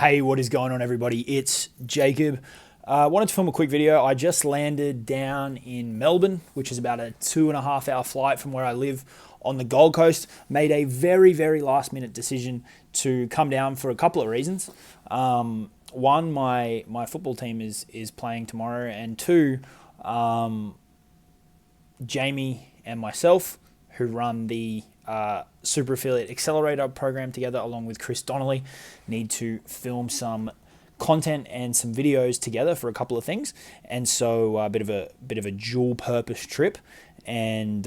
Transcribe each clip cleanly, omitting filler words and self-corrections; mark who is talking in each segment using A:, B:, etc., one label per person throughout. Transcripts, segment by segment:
A: Hey, what is going on, everybody? It's Jacob. I wanted to film a quick video. I just landed down in Melbourne, which is about a 2.5 hour flight from where I live on the Gold Coast. Made a very, very last minute decision to come down for a couple of reasons. One, my football team is playing tomorrow, and two, Jamie and myself, who run the Super Affiliate Accelerator program together, along with Chris Donnelly, need to film some content and some videos together for a couple of things, and so a bit of a dual purpose trip, and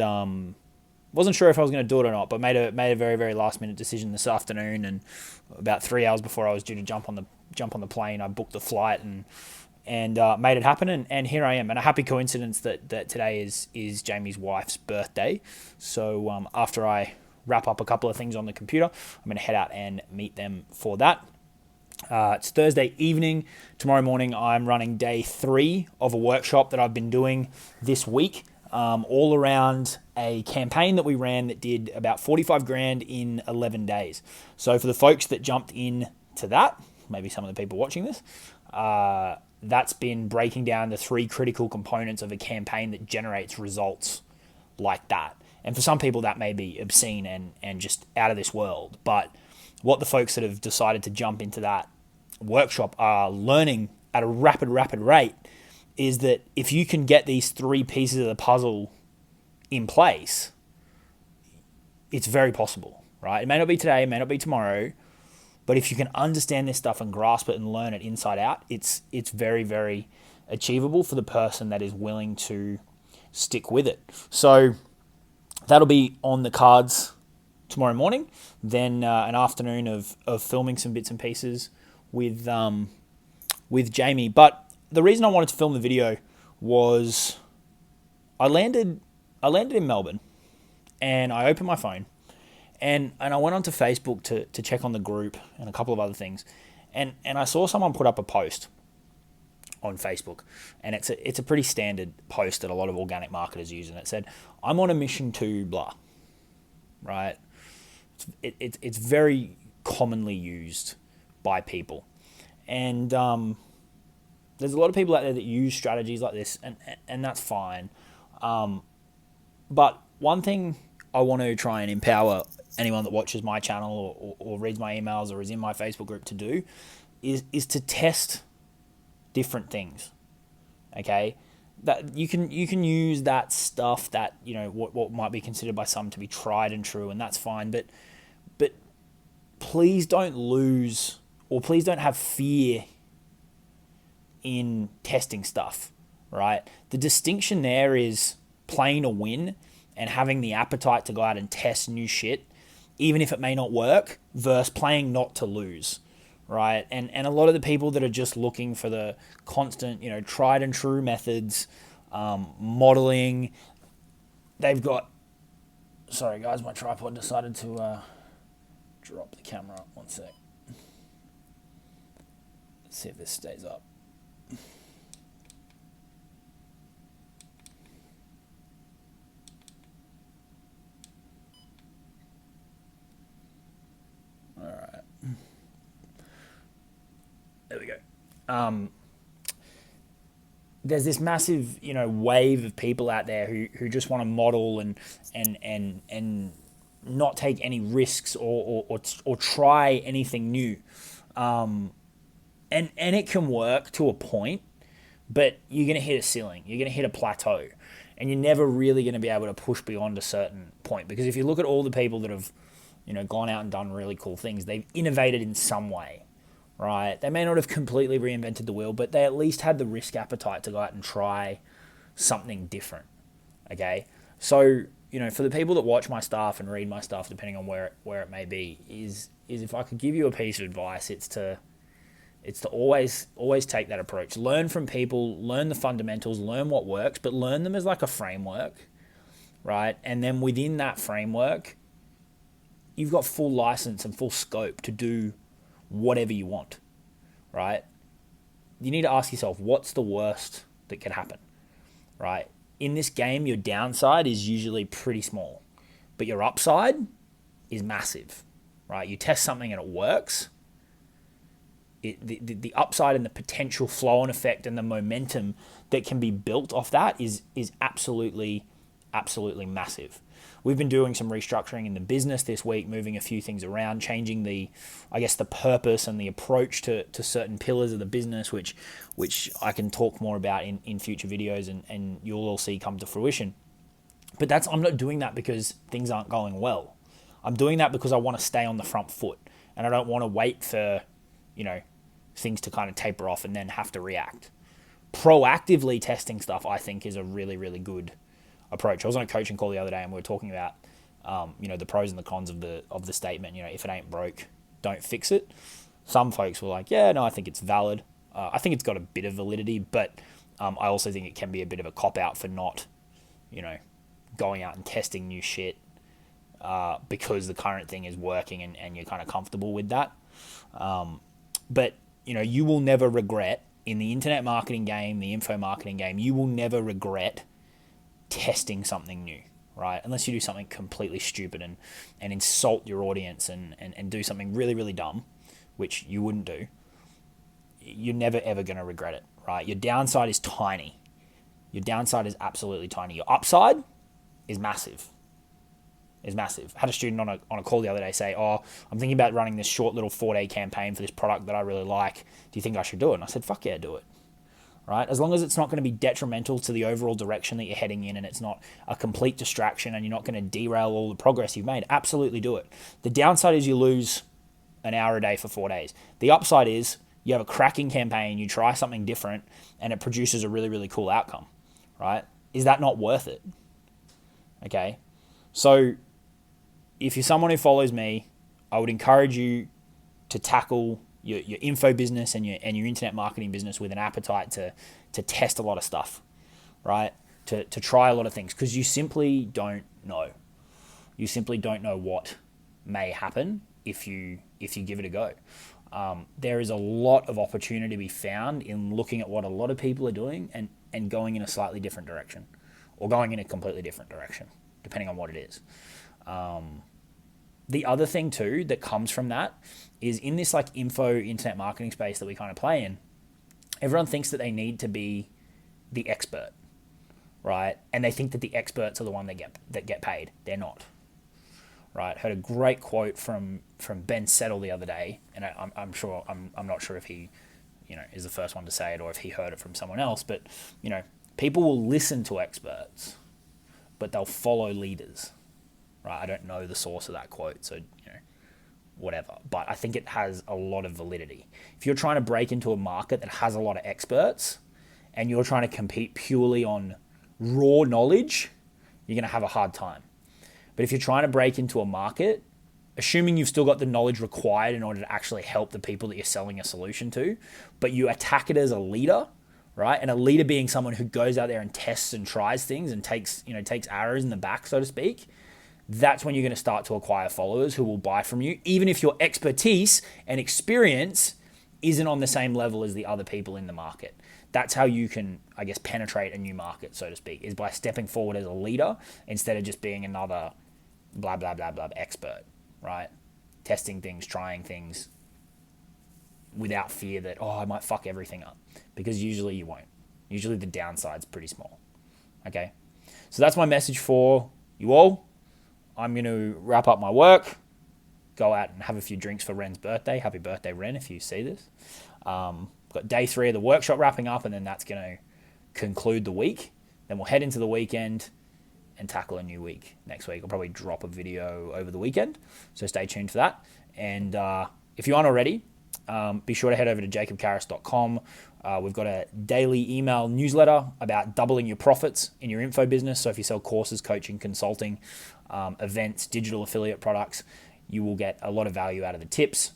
A: wasn't sure if I was going to do it or not, but made a very, very last minute decision this afternoon, and about 3 hours before I was due to jump on the plane, I booked the flight and made it happen, and here I am. And a happy coincidence that today is Jamie's wife's birthday. So after I wrap up a couple of things on the computer, I'm going to head out and meet them for that. It's Thursday evening. Tomorrow morning, I'm running day 3 of a workshop that I've been doing this week, all around a campaign that we ran that did about 45 grand in 11 days. So for the folks that jumped in to that, maybe some of the people watching this, that's been breaking down the 3 critical components of a campaign that generates results like that. And for some people, that may be obscene and just out of this world. But what the folks that have decided to jump into that workshop are learning at a rapid rate is that if you can get these 3 pieces of the puzzle in place, it's very possible, right? It may not be today, it may not be tomorrow, but if you can understand this stuff and grasp it and learn it inside out, it's very, very achievable for the person that is willing to stick with it. So that'll be on the cards tomorrow morning. Then an afternoon of filming some bits and pieces with Jamie. But the reason I wanted to film the video was I landed in Melbourne, and I opened my phone. And I went onto Facebook to check on the group and a couple of other things, and I saw someone put up a post on Facebook, and it's a pretty standard post that a lot of organic marketers use, and it said, "I'm on a mission to blah," right? It's very commonly used by people, and there's a lot of people out there that use strategies like this, and that's fine. But one thing I want to try and empower anyone that watches my channel or reads my emails or is in my Facebook group to do is to test different things. Okay, that you can use that stuff that, you know, what might be considered by some to be tried and true, and that's fine. But please don't lose, or please don't have fear in testing stuff. Right? The distinction there is playing to win and having the appetite to go out and test new shit, even if it may not work, versus playing not to lose, right? And a lot of the people that are just looking for the constant, you know, tried and true methods, modeling, they've got... Sorry, guys, my tripod decided to drop the camera. One sec. Let's see if this stays up. There we go. There's this massive, you know, wave of people out there who just want to model and not take any risks or try anything new. And it can work to a point, but you're going to hit a ceiling. You're going to hit a plateau, and you're never really going to be able to push beyond a certain point. Because if you look at all the people that have, you know, gone out and done really cool things, they've innovated in some way. Right? They may not have completely reinvented the wheel, but they at least had the risk appetite to go out and try something different. Okay? So, you know, for the people that watch my stuff and read my stuff, depending on where it may be, is if I could give you a piece of advice, it's to always take that approach. Learn from people, learn the fundamentals, learn what works, but learn them as like a framework, right? And then within that framework, you've got full license and full scope to do whatever you want, right? You need to ask yourself, what's the worst that could happen, right? In this game, your downside is usually pretty small, but your upside is massive, right? You test something and it works, the upside and the potential flow-on effect and the momentum that can be built off that is absolutely massive. We've been doing some restructuring in the business this week, moving a few things around, changing the purpose and the approach to certain pillars of the business, which I can talk more about in future videos and you'll all see come to fruition. But I'm not doing that because things aren't going well. I'm doing that because I want to stay on the front foot and I don't want to wait for, things to kind of taper off and then have to react. Proactively testing stuff, I think, is a really, really good approach. I was on a coaching call the other day and we were talking about, the pros and the cons of the statement, if it ain't broke, don't fix it. Some folks were like, yeah, no, I think it's valid. I think it's got a bit of validity, but I also think it can be a bit of a cop-out for not, going out and testing new shit because the current thing is working and you're kind of comfortable with that. But, you will never regret, in the internet marketing game, the info marketing game, you will never regret testing something new, right? Unless you do something completely stupid and insult your audience and do something really, really dumb, which you wouldn't do, you're never, ever going to regret it, right? Your downside is tiny. Your downside is absolutely tiny. Your upside is massive. I had a student on a call the other day say, I'm thinking about running this short little 4-day campaign for this product that I really like. Do you think I should do it? And I said, fuck yeah, do it. Right? As long as it's not going to be detrimental to the overall direction that you're heading in and it's not a complete distraction and you're not going to derail all the progress you've made, absolutely do it. The downside is you lose an hour a day for 4 days. The upside is you have a cracking campaign, you try something different, and it produces a really, really cool outcome, right? Is that not worth it? Okay? So if you're someone who follows me, I would encourage you to tackle your info business and your internet marketing business with an appetite to test a lot of stuff, right? To try a lot of things, because you simply don't know. You simply don't know what may happen if you give it a go. There is a lot of opportunity to be found in looking at what a lot of people are doing and going in a slightly different direction, or going in a completely different direction, depending on what it is. The other thing too that comes from that is in this like info internet marketing space that we kind of play in, everyone thinks that they need to be the expert, right? And they think that the experts are the one that get paid. They're not, right? Heard a great quote from Ben Settle the other day, and I'm not sure if he, is the first one to say it or if he heard it from someone else, but people will listen to experts, but they'll follow leaders. Right, I don't know the source of that quote, so whatever. But I think it has a lot of validity. If you're trying to break into a market that has a lot of experts, and you're trying to compete purely on raw knowledge, you're going to have a hard time. But if you're trying to break into a market, assuming you've still got the knowledge required in order to actually help the people that you're selling a solution to, but you attack it as a leader, right? And a leader being someone who goes out there and tests and tries things and takes arrows in the back, so to speak. That's when you're going to start to acquire followers who will buy from you, even if your expertise and experience isn't on the same level as the other people in the market. That's how you can, I guess, penetrate a new market, so to speak, is by stepping forward as a leader instead of just being another blah, blah, blah, blah expert, right? Testing things, trying things without fear that, I might fuck everything up, because usually you won't. Usually the downside's pretty small, okay? So that's my message for you all. I'm going to wrap up my work, go out and have a few drinks for Ren's birthday. Happy birthday, Ren, if you see this. Got day 3 of the workshop wrapping up, and then that's going to conclude the week. Then we'll head into the weekend and tackle a new week next week. I'll probably drop a video over the weekend, so stay tuned for that. And if you aren't already, be sure to head over to jacobkarras.com. We've got a daily email newsletter about doubling your profits in your info business. So if you sell courses, coaching, consulting, events, digital affiliate products, you will get a lot of value out of the tips.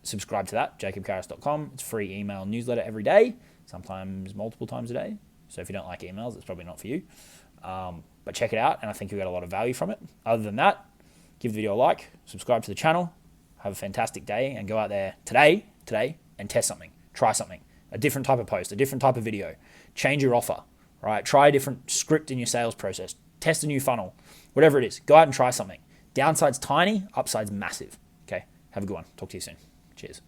A: Subscribe to that, jacobkarras.com. It's a free email newsletter every day, sometimes multiple times a day. So if you don't like emails, it's probably not for you. But check it out, and I think you'll get a lot of value from it. Other than that, give the video a like, subscribe to the channel, have a fantastic day, and go out there today, and test something, try something, a different type of post, a different type of video, change your offer, right? Try a different script in your sales process, test a new funnel, whatever it is, go out and try something. Downside's tiny, upside's massive. Okay, have a good one. Talk to you soon. Cheers. Cheers.